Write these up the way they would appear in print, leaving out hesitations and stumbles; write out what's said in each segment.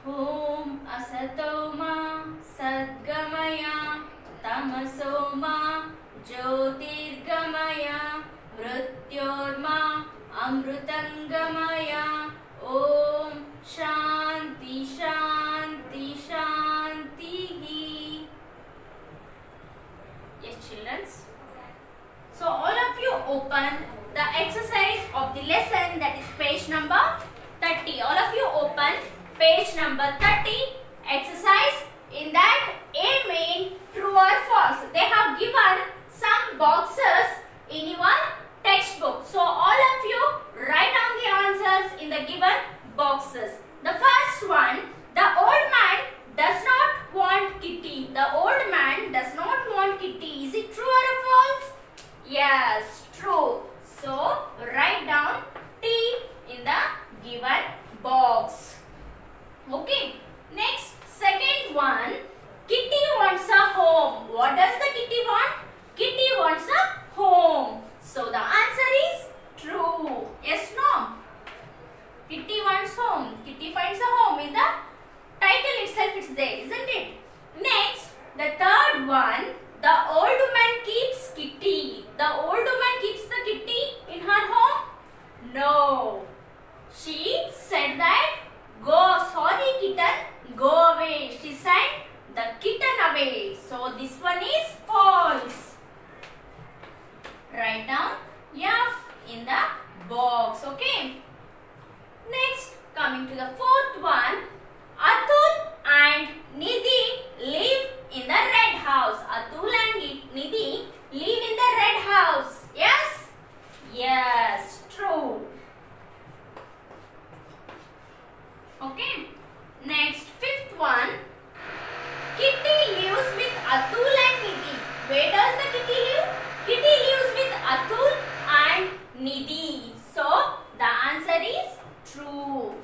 ओम असतो मा सद्गमय तमसो मा ज्योतिर्गमय मृत्योर्मा अमृतंगमय। ओम शांति शांति शांति। Yes, children. So all of you open the exercise of the lesson, that is page number 30. All of you open page number 30 exercise. In that, A main true or false. They have given some boxes in your textbook. So all of you write down the answers in the given boxes. The first one, the old man does not want kitty. The old man does not want kitty. Is it true or false? Yes, true. So write down T in the given box. Okay. Next, second one, kitty wants a home. What does the kitty want? Kitty wants a home. So the answer is true. Yes, no? Kitty wants home. Kitty finds a home. In the title itself it's there, isn't it? Next, the third one, the old woman keeps kitty. The old woman keeps the kitty in her home? No. She said that, go, sorry kitten, go away. She sent the kitten away. So this one is false. Write down F in the box. Okay. Next, coming to the fourth one, Atul and Nidhi live in the red house. Atul and Nidhi live in the red house. Yes? Yes, true. Okay. Next, fifth one, Kitty lives with Atul and Nidhi. Where does the kitty live? Kitty lives with Atul and Nidhi. So, the answer is true.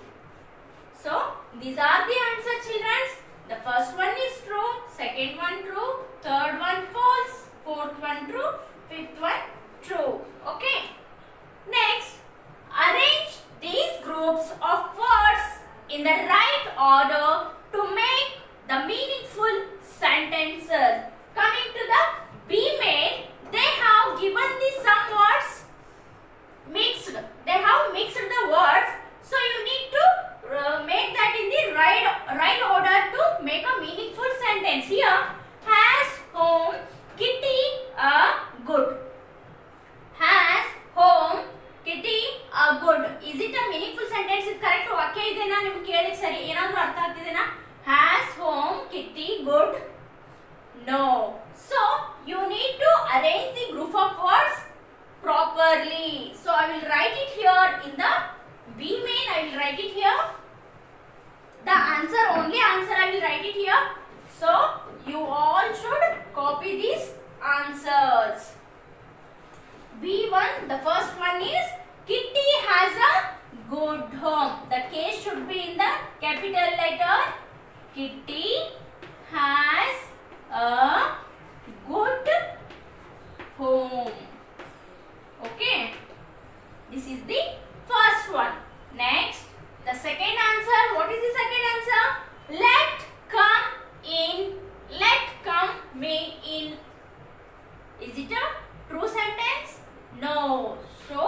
So, these are the answers, children. The first one is true, second one true, third one false, fourth one true, fifth one true. Okay. Next, arrange these groups of words in the right order to make the meaningful sentences. Coming to the B main, they have given the some words mixed. They have mixed the words. So you need to make that in the right order to make a meaningful sentence. Here, has home kitty a good. Has home kitty a good. Is it a meaningful sentence? Is correct ವಾಕ್ಯ ಇದೆನಾ ನಿಮಗೆ ಕೇಳಿಕ್ಕೆ ಸರಿ ಏನಾದರೂ ಅರ್ಥ ಆಗ್ತಿದೆನಾ? Has home kitty good? No. So you need to arrange the group of words properly. So I will write it here in the B main. I will write it here. The answer, only answer I will write it here. So you all should copy these answers. B1, the first one is Kitty has a good home. The case should be in the capital letter. Kitty has a good home. Okay. This is the first one. Next, the second answer. What is the second answer? Let come in. Let come me in. Is it a true sentence? No. So,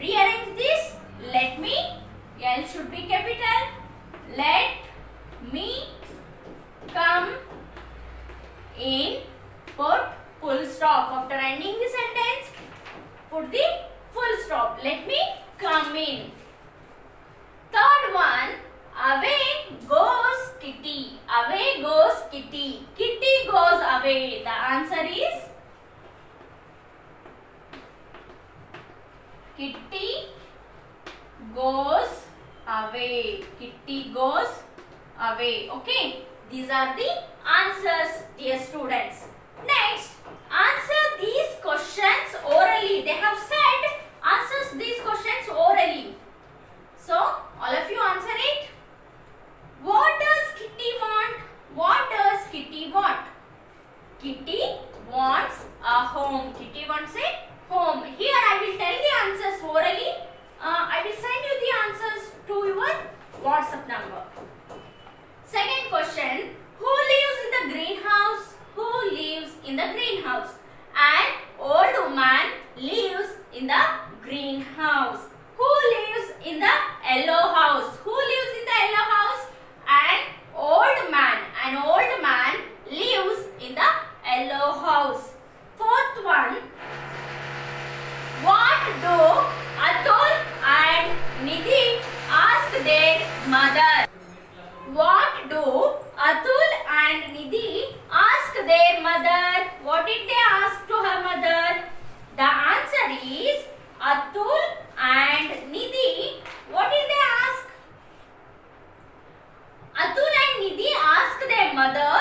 rearrange this. Let me. L should be capital. Let me come in. Put full stop. After ending the sentence, put the full stop. Let me come in. Third one, away goes Kitty. Away goes Kitty. Kitty goes away. The answer is Kitty goes away. Kitty goes away. Okay. These are the answers, dear students. Next, answer these questions orally. They have said answers these questions orally. So, all of you answer it. What does Kitty want? What does Kitty want? Kitty wants a home. Kitty wants a home. Here I will tell the answers orally. I will send you the answers to your WhatsApp number. What do Atul and Nidhi ask their mother? What did they ask to her mother? The answer is Atul and Nidhi. What did they ask? Atul and Nidhi asked their mother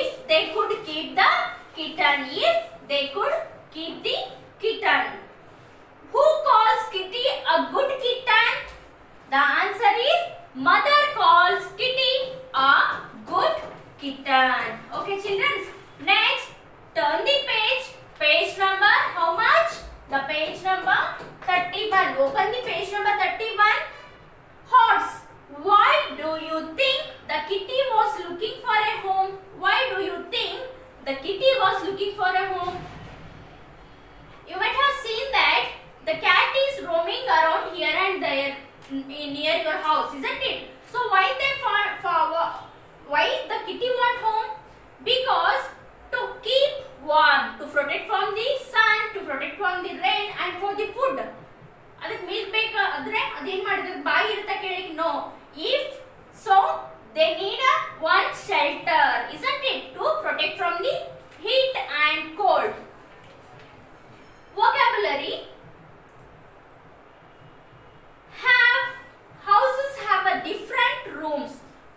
if they could keep the kitten. If they could keep the kitten. Who calls Kitty a good kitten? The answer is mother calls Kitty a good kitten. Okay, children. Next, turn the page. Page number how much? The page number 31. Open the page number 31. Horse. Why do you think the kitty was looking for a home? Why do you think the kitty was looking for a home? You might have seen that the cat is roaming around here and there near your house, isn't it? So why the kitty want home? Because to keep warm, to protect from the sun, to protect from the rain, and for the food. ಅದಕ್ಕೆ milk ಬೇಕು ಅಂದ್ರೆ ಅದೇನ್ ಮಾಡಿದ್ರೆ ಬಾಯಿ ಇರುತ್ತಾ ಕೇಳಿಕ್ no. If so, they need one shelter, isn't it, to protect from the heat and cold. Vocabulary. Houses have a different rooms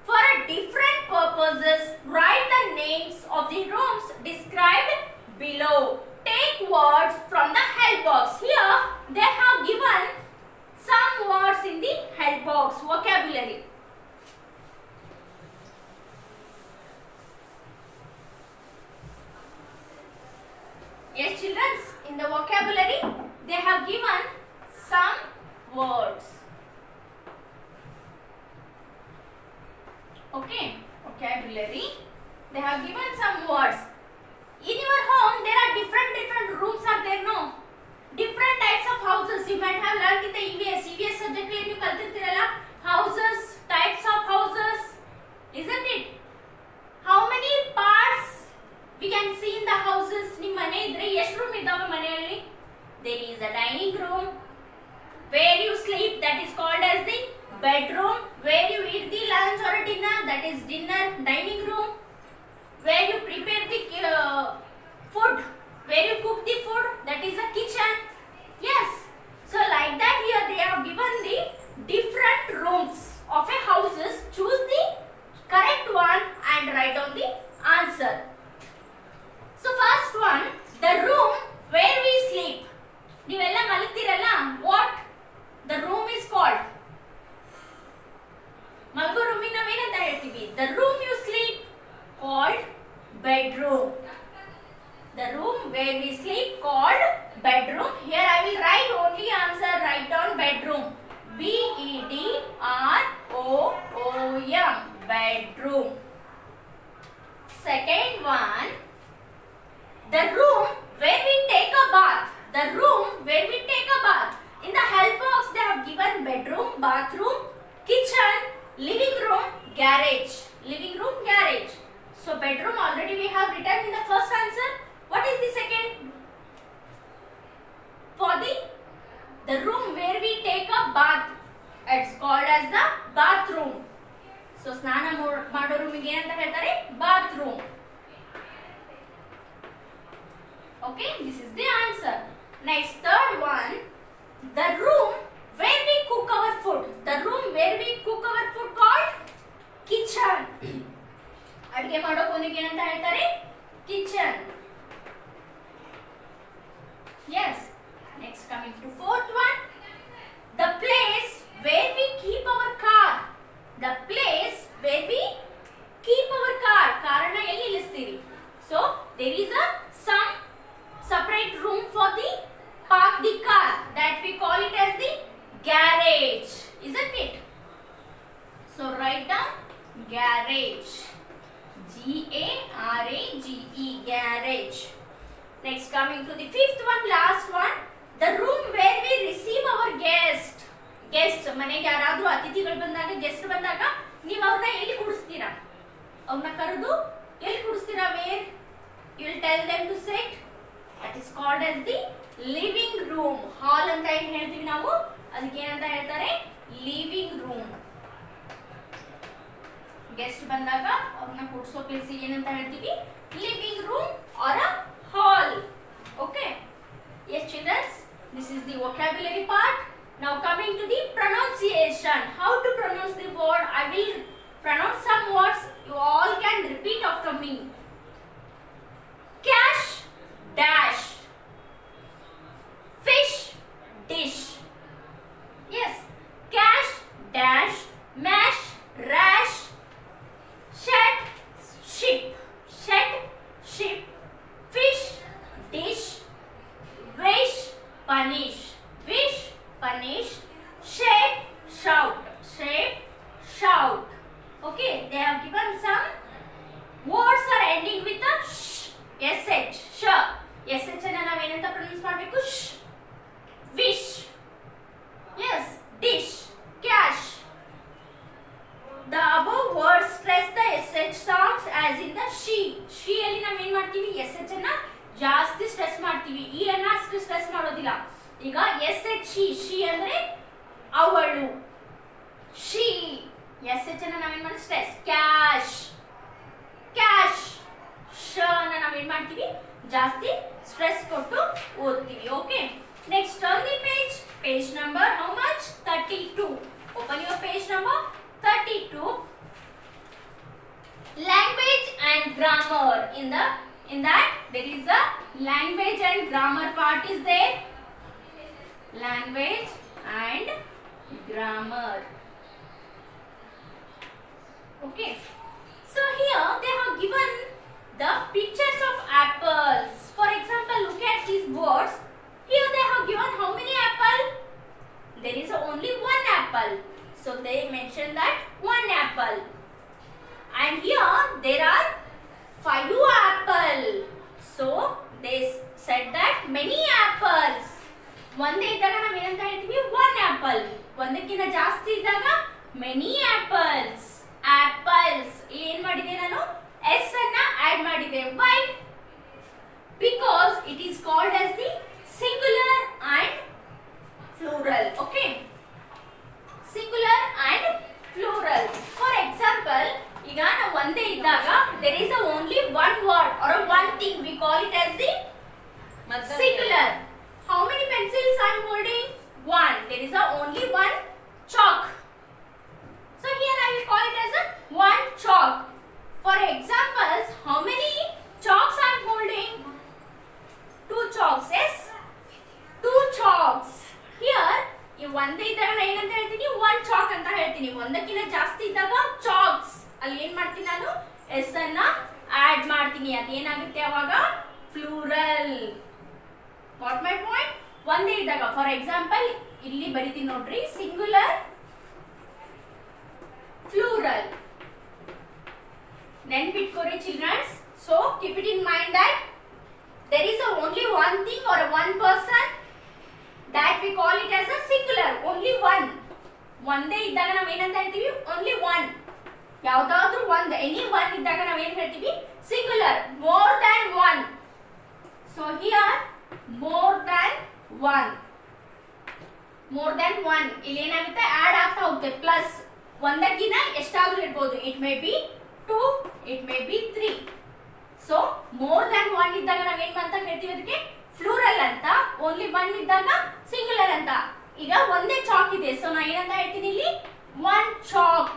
for a different purposes. Write the names of the rooms described below. Take words from the help box. Here they have given some words in the help box. Vocabulary. Yes, children, in the vocabulary they have given some words. Okay, vocabulary. They have given some words. In your home, there are different rooms are there, no? Different types of houses. You might have learned in the EVS subject when you kaltirtiralla. Houses, types of houses, isn't it? How many parts we can see in the houses? Nim mane idre ಎಷ್ಟು room idave maneyalli? There is a dining room where you sleep, that is called as the bedroom. Where you eat the lunch or dinner, that is dinner. Dining room. Where you prepare the food, where you cook the food, that is a kitchen. Yes. So like that here they have given the different rooms of a houses. Choose the correct one and write down the answer. So first one, the room where we sleep. Nivella malagtiralla, what the room is called? Malgo room ina ಏನಂತ ಹೇಳ್ತೀವಿ? The room you sleep called bedroom. The room where we sleep called bedroom. Here I will write only answer. Write down bedroom. B-E-D-R-O-O-M. Bedroom. Second one, the room where we take a bath. The room where we take a bath. In the help box they have given bedroom, bathroom, kitchen, living room, garage. Living room, garage. So bedroom already we have written in the first answer. What is the second? For the room where we take a bath, it's called as the bathroom. So ಸ್ನಾನ ಮಾಡೋ ರೂಮಿಗೆ ಏನಂತ ಹೇಳ್ತಾರೆ? Bathroom. Okay, this is the answer. Next, third one, the room where we cook our food. The room where we cook our food called kitchen. ಅಡಿಗೆ ಮಾಡೋ ಕೋಣೆಗೆ ಏನಂತ ಹೇಳ್ತಾರೆ? Kitchen. Yes. Next, coming to fourth one, the place where we keep our car. The place where we keep our car. ಕಾರನ್ನ ಎಲ್ಲಿ ನಿಲ್ಲಿಸ್ತೀರಿ? So there is some separate room for the park the car. That we call it as the garage, isn't it? So write down garage. G-A-R-A-G-E, garage. Next, coming to the fifth one, last one, the room where we receive our guest. Guest, ಮನೆಗೆ ಯಾರಾದರೂ ಅತಿಥಿಗಳು ಬಂದಾಗ, guest ಬಂದಾಗ ನೀವು ಅವರನ್ನ ಎಲ್ಲಿ ಕೂಡಿಸ್ತೀರಾ? ಅವರನ್ನ ಕರೆದು ಎಲ್ಲಿ ಕೂಡಿಸ್ತೀರಾ? Where you will tell them to sit. That is called as the living room. Hall ಅಂತ ಏನು ಹೇಳ್ತೀವಿ ನಾವು, ಅದಕ್ಕೆ ಏನಂತ ಹೇಳ್ತಾರೆ? Living room. ಗೆಸ್ಟ್ ಬಂದಾಗ ಅವ್ರನ್ನ ಕೂಡ್ಸೋ ಪ್ಲೇಸ್ ಏನಂತ ಹೇಳ್ತೀವಿ? Living room or a hall. Okay, yes children, this is the vocabulary part. Now coming to the pronunciation, how to pronounce the word. I will pronounce some words, you all can repeat after me. Cash dash, fish dish. Yes, cash dash, mash rash, shed ship, shed ship, fish dish, wish punish, wish punish, shape shout, shape shout. Okay, they have given some words are ending with a sh, sh, sh, sh ಅನ್ನು ನಾವು ಏನಂತ pronounce ಮಾಡಬೇಕು? sh, wish. Yes, dish, cash. The above words stress the sh sounds as in the she. she ಅಲ್ಲಿ ನಾವು ಏನು ಮಾಡ್ತೀವಿ? sh ಅನ್ನ ಜಾಸ್ತಿ ಸ್ಟ್ರೆಸ್ ಮಾಡ್ತೀವಿ, ಈ ಅನ್ನ ಅಷ್ಟು ಸ್ಟ್ರೆಸ್ ಮಾಡೋದಿಲ್ಲ. ಈಗ sh she ಅಂದ್ರೆ ಅವಳು, she. sh ಅನ್ನ ನಾವೇನ್ ಮಾಡ್ತೀವಿ? ಸ್ಟ್ರೆಸ್. Cash, cash. ಶ ಅನ್ನ ನಾವೇನ್ ಮಾಡ್ತೀವಿ? ಜಾಸ್ತಿ ಸ್ಟ್ರೆಸ್ ಕೊಟ್ಟು ಓದ್ತೀವಿ. Okay, next turn the page. Page number how much? 32. Open your page number 32. Language and grammar. In that there is a language and grammar part is there. Language and grammar. Okay, so here they have given the pictures of apples. For example, look at these words. Here they have given how many apple? There is only one apple, so they mention that one apple. And here there are 5 apple, so they said that many apples. ಒಂದೇ ಇದ್ದಾಗ ನಾವು ಏನಂತ ಹೇಳ್ತೀವಿ? one apple. ಒಂದಕ್ಕಿಂತ ಜಾಸ್ತಿ ಇದ್ದಾಗ many apples. apples ಏನ್ ಮಾಡಿದೆ ನಾನು? s ಅನ್ನ ಆಡ್ ಮಾಡಿದೆ. why? Because it is called as the singular and plural. Okay, singular and plural. For example, ಈಗ ನಾವು ಒಂದೇ ಇದ್ದಾಗ there is only one word or one thing, we call it as the singular. How many pencils I am holding? One. There is only one chalk. So here I will call it as a one chalk. For examples, how many chalks I am holding? 2 chalks. Yes, 2 chalks. Here ಈ ಒಂದೇ ಇದ್ದಾಗ ನಾನು ಏನಂತ ಹೇಳ್ತೀನಿ? one chalk ಅಂತ ಹೇಳ್ತೀನಿ. ಒಂದಕ್ಕಿಂತ ಜಾಸ್ತಿ ಇದ್ದಾಗ chalks ಅಲ್ಲಿ ಏನ್ ಮಾಡ್ತೀನಿ ನಾನು? s ಅನ್ನ ಆಡ್ ಮಾಡ್ತೀನಿ. ಅದೇನಾಗುತ್ತೆ ಅವಾಗ? ಪ್ಲೂರಲ್. Got my point? ಒಂದೇ ಇದ್ದಾಗ ಫಾರ್ ಎಕ್ಸಾಂಪಲ್ ಇಲ್ಲಿ ಬರಿತೀನಿ ನೋಡ್ರಿ, ಸಿಂಗುಲರ್, ಪ್ಲೂರಲ್. ನೆನ್ಪಿಟ್ಕೋರಿ childrens. So keep it in mind that there is only one thing or one person that we call it as a singular. Only one. ಒಂದೇ ಇದ್ದಾಗ ನಾವು ಏನಂತ ಹೇಳ್ತೀವಿ? only one. ಯಾವ್ದಾದ್ರೂ ಒಂದು ಎನಿ ಒನ್ ಇದ್ದಾಗ ನಾವು ಏನ್ ಹೇಳ್ತೀವಿ? Singular. more than one. So here more than one. more than one ಇಲ್ಲಿ ಏನಾಗುತ್ತೆ? ಆಡ್ ಆಗ್ತಾ ಹೋಗುತ್ತೆ. ಪ್ಲಸ್ ಒಂದಕ್ಕಿಂತ ಎಷ್ಟಾದ್ರೂ ಇರಬಹುದು. It may be 2, it may be 3. So more than one ಇದ್ದಾಗ ನಾವು ಏನ್ ಅಂತ ಹೇಳ್ತೀವಿ? ಅದಕ್ಕೆ ಪ್ಲೂರಲ್ ಅಂತ. ಓನ್ಲಿ ಒನ್ ಇದ್ದಾಗ ಸಿಂಗುಲರ್ ಅಂತ. ಈಗ ಒಂದೇ ಚಾಕ್ ಇದೆ, ಸೊ ನಾ ಏನಂತ ಹೇಳ್ತೀನಿ ಇಲ್ಲಿ? one chalk.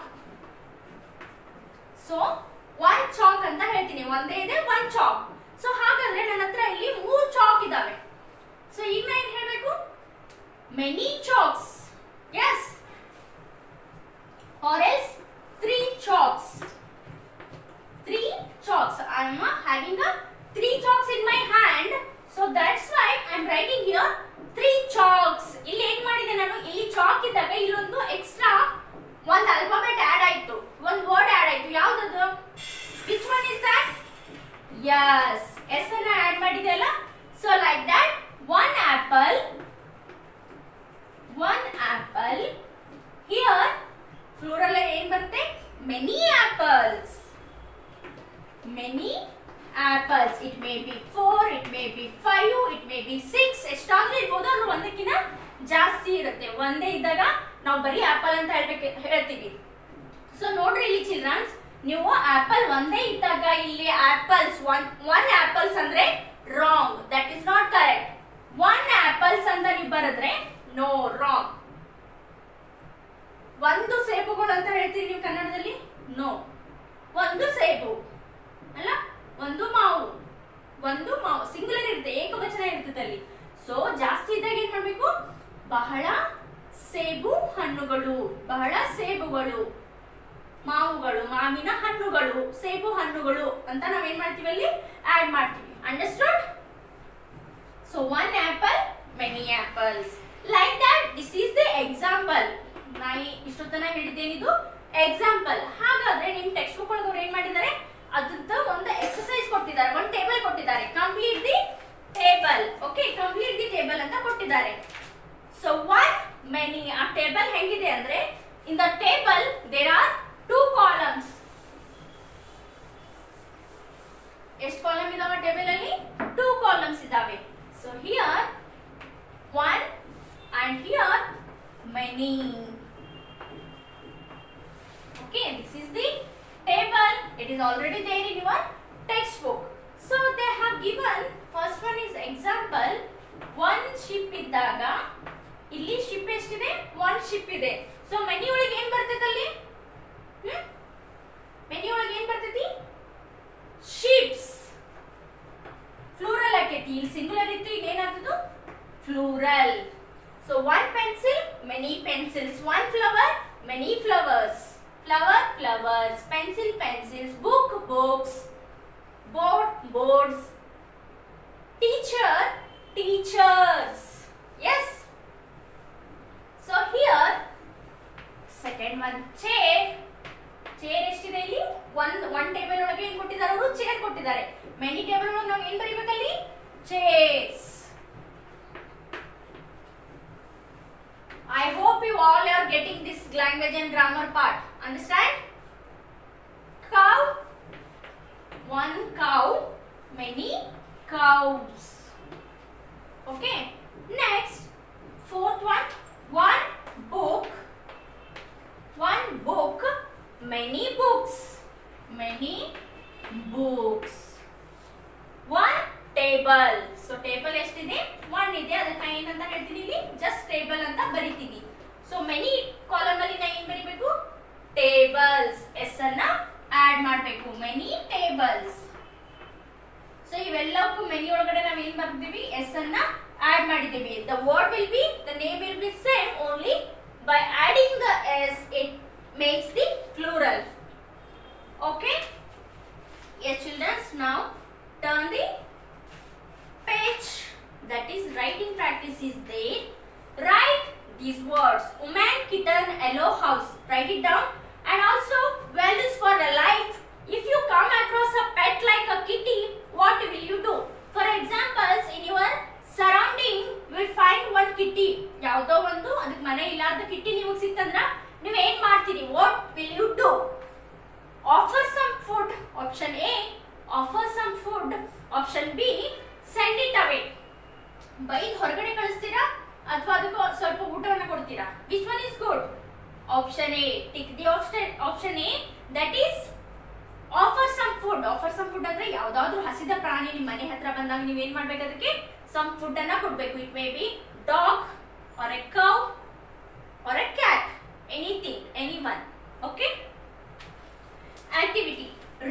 So one chalk ಅಂತ ಹೇಳ್ತೀನಿ. ಒಂದೇ ಇದೆ, one chalk. ಸೊ ಹಾಗಾದ್ರೆ ನನ್ನ ಹತ್ರ ಇಲ್ಲಿ 3 ಚಾಕ್ ಇದಾವೆ. ಸೊ ಈಗ ನಾನು ಏನ್ ಹೇಳ್ಬೇಕು? many chalks. Yes, or else 3 chalks. 3 chalks. I am having a 3 chalks in my hand, so that's why I am writing here 3 chalks. ಇಲ್ಲಿ ಏನು ಮಾಡಿದೆ ನಾನು? ಇಲ್ಲಿ ಚಾಕ್ ಇದ್ದಾಗ ಇಲ್ಲೊಂದು ಎಕ್ಸ್ಟ್ರಾ ಒಂದು ಆಲ್ಫಾಬೆಟ್ ಆಡ್ ಆಯ್ತು, ಒಂದು ವರ್ಡ್ ಆಡ್ ಆಯ್ತು. ಯಾವ್ದದು? which one is that? yes, s ಅನ್ನ ಆಡ್ ಮಾಡಿದೆ ಅಲ್ಲ. so like that one apple, one apple. here plural ಏನು ಬರುತ್ತೆ? many apples. many apples. It may be 4, it may be 5, it may be 6. ಎಷ್ಟಾದ್ರೂ ಇರಬಹುದು, ಅದು ಒಂದಕ್ಕಿಂತ ಜಾಸ್ತಿ ಇರುತ್ತೆ. ಒಂದೇ ಇದ್ದಾಗ ನಾವು ಬರೀ ಆಪಲ್ ಅಂತ ಹೇಳ್ತೀವಿ. ಸೊ ನೋಡ್ರಿ ಇಲ್ಲಿ ಚಿಲ್ಡ್ರನ್ಸ್, ನೀವು ಆಪಲ್ ಒಂದೇ ಇದ್ದಾಗ ಇಲ್ಲಿ ಆಪಲ್ಸ್ ಒನ್ ಆಪಲ್ಸ್ ಅಂದ್ರೆ wrong, that is not correct. One apples ಅಂತ ನೀವು ಬರೆದ್ರೆ ನೋ, ರಾಂಗ್. ಒಂದು ಸೇಬುಗಳು ಅಂತ ಹೇಳ್ತೀರಿ ನೀವು ಕನ್ನಡದಲ್ಲಿ, ನೋ. ಒಂದು ಸೇಬು ಅಲ್ಲ, ಒಂದು ಮಾವು ಸಿಂಗುಲರ್ ಇರುತ್ತೆ, ಏಕವಚನ ಇರ್ತದೆ ಅಲ್ಲಿ. ಸೊ ಜಾಸ್ತಿ ಇದ್ದಾಗ ಏನ್ ಮಾಡ್ಬೇಕು, ಬಹಳ ಸೇಬು ಹಣ್ಣುಗಳು, ಬಹಳ ಸೇಬುಗಳು, ಮಾವುಗಳು, ಮಾವಿನ ಹಣ್ಣುಗಳು, ಸೇಬು ಹಣ್ಣುಗಳು ಅಂತ ನಾವೇನ್ ಮಾಡ್ತೀವಿ ಅಲ್ಲಿ ಆಡ್ ಮಾಡ್ತೀವಿ. Understood? So one apple, many apples, like that. This is the example. ನಾ ಇಷ್ಟೊತ್ತನ ಹೇಳಿದ್ದೇನಿದು ಎಕ್ಸಾಂಪಲ್. ಹಾಗಾದ್ರೆ ನಿಮ್ ಟೆಕ್ಸ್ಟ್ ಬುಕ್ ಒಳಗೆ ಅವ್ರು ಏನ್ ಮಾಡಿದ್ದಾರೆ, ಅದ್ರದ್ದು ಒಂದು ಎಕ್ಸರ್ಸೈಸ್ ಕೊಟ್ಟಿದ್ದಾರೆ, ಒಂದು ಟೇಬಲ್ ಕೊಟ್ಟಿದ್ದಾರೆ. Complete the table. Okay, complete the table ಅಂತ ಕೊಟ್ಟಿದ್ದಾರೆ. So one, many. ಆ ಟೇಬಲ್ ಹೆಂಗಿದೆ ಅಂದ್ರೆ, in the table there are 2 columns. ಎಷ್ಟು ಕಾಲಮ್ ಇದಾವೆ ಟೇಬಲ್ ಅಲ್ಲಿ? 2 ಕಾಲಮ್ಸ್ ಇದಾವೆ. So here 1 and here many. Okay, this is the table. It is already there in your textbook. So they have given, first one is example, one ship ಇದ್ದಾಗ ಇಲ್ಲಿ ship ಎಷ್ಟಿದೆ? 1 ship ಇದೆ. So many ಒಳಗೆ ಏನ್ ಬರ್ತೈತೆ ಅಲ್ಲಿ? Many ಒಳಗೆ ಏನ್ ಬರ್ತೈತಿ? ಶಿಪ್ಸ್. ಫ್ಲೂರಲ್ ಆಕೈತಿ. ಇಲ್ಲಿ ಸಿಂಗುಲರ್ ಇತ್ತು, ಇಲ್ಲಿ ಏನಾಗ್ತದು? ಫ್ಲೂರಲ್. So one pencil, many pencils. One flower, many flowers. Flower, flowers. Pencil, pencils. Book, books. Board, boards. Teacher, teachers. Yes. So here, second one, chair. Chair ಎಷ್ಟಿದೆ ಇಲ್ಲಿ? one table ಒಳಗೆ ಏನು ಕೊಟ್ಟಿದ್ದಾರೆ ಅವರು? ಚೇರ್ ಕೊಟ್ಟಿದ್ದಾರೆ. Many table ಒಳಗೆ ನಾವು ಏನು ಬರೀಬೇಕಲ್ಲಿ? chairs. I hope you all are getting this language and grammar part. Understand? Cow, one cow, many cows. Okay. Next, fourth one, one book, many books, many books. One table. So table ಎಷ್ಟಿದೆ? 1 ಇದೆ. ಅದಕ್ಕೆ ಏನಂತ ಹೇಳ್ತೀನಿ ಇಲ್ಲಿ? just table ಅಂತ ಬರಿತೀವಿ. So many column ಅಲ್ಲಿ ನಾ ಏನು ಬರಿಬೇಕು? tables. s ಅನ್ನ ಆಡ್ ಮಾಡಬೇಕು. many tables. So ಇವೆಲ್ಲಕ್ಕೂ many ಒಳಗಡೆ ನಾವು ಏನು ಬರ್ತೀವಿ? s ಅನ್ನ ಆಡ್ ಮಾಡಿದ್ದೀವಿ. The word will be, the name will be same, only by adding the s it makes the plural. Okay? Yes children, now turn the page. That is writing practice is there. Write these words: woman, kitten, yellow house. Write it down. And also values for a life. If you come across a pet like a kitty, what will you do? For examples, in your surrounding you will find one kitty. ಯಾವುದೋ ಒಂದು ಅದಕ್ಕೆ ಮನೆ ಇಲ್ಲಾರ್ದ ಕಿಟ್ಟಿ ನಿಮಗೆ ಸಿಕ್ತಂದ್ರ ನೀವು ಏನು ಮಾಡ್ತೀರಿ? What will you do? Offer some food. Option A, offer some food. Option B, send it away. ಬೈದು ಹೊರಗಡೆ ಕಳಿಸ್ತೀರಾ ಅಥವಾ ಅದಕ್ಕೆ ಸ್ವಲ್ಪ ಊಟವನ್ನು ಕೊಡ್ತೀರಾ? Which one is good? Option A. Tick the option A. That is offer some food. Offer some food ಅಂದ್ರೆ ಯಾವುದಾದ್ರೂ ಹಸಿದ ಪ್ರಾಣಿ ನಿಮ್ಮ ಮನೆ ಹತ್ರ ಬಂದಾಗ ನೀವು ಏನು ಮಾಡಬೇಕು? ಅದಕ್ಕೆ some food ಅನ್ನ ಕೊಡಬೇಕು. It may be dog or a cow or a cat. Anything, anyone. Okay? Activity.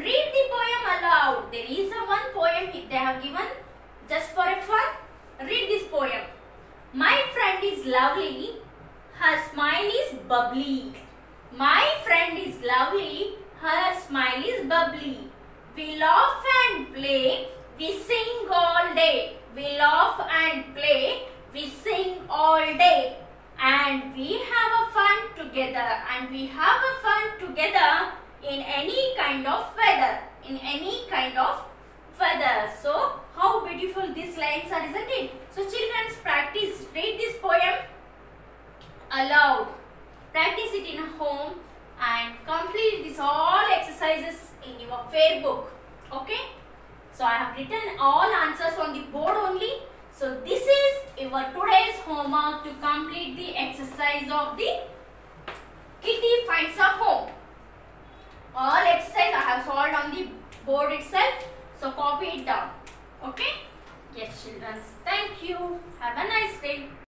Read the poem aloud. There is one poem they have given just for a fun. Read this poem. My friend is lovely, her smile is bubbly. My friend is lovely, her smile is bubbly. We laugh and play, we sing all day. We laugh and play, we sing all day. And we have a fun together. And we have a fun together in any kind of weather. In any kind of weather. So, how beautiful these lines are, isn't it? So, children, practice. Read this poem aloud. Practice it in home and complete this all exercises in your fair book. Okay? So, I have written all answers on the board only. So, this is your today's homework to complete the exercise of the Kitty Finds a Home. all exercise I have solved on the board itself. So copy it down. Okay? Yes, children. Thank you. Have a nice day.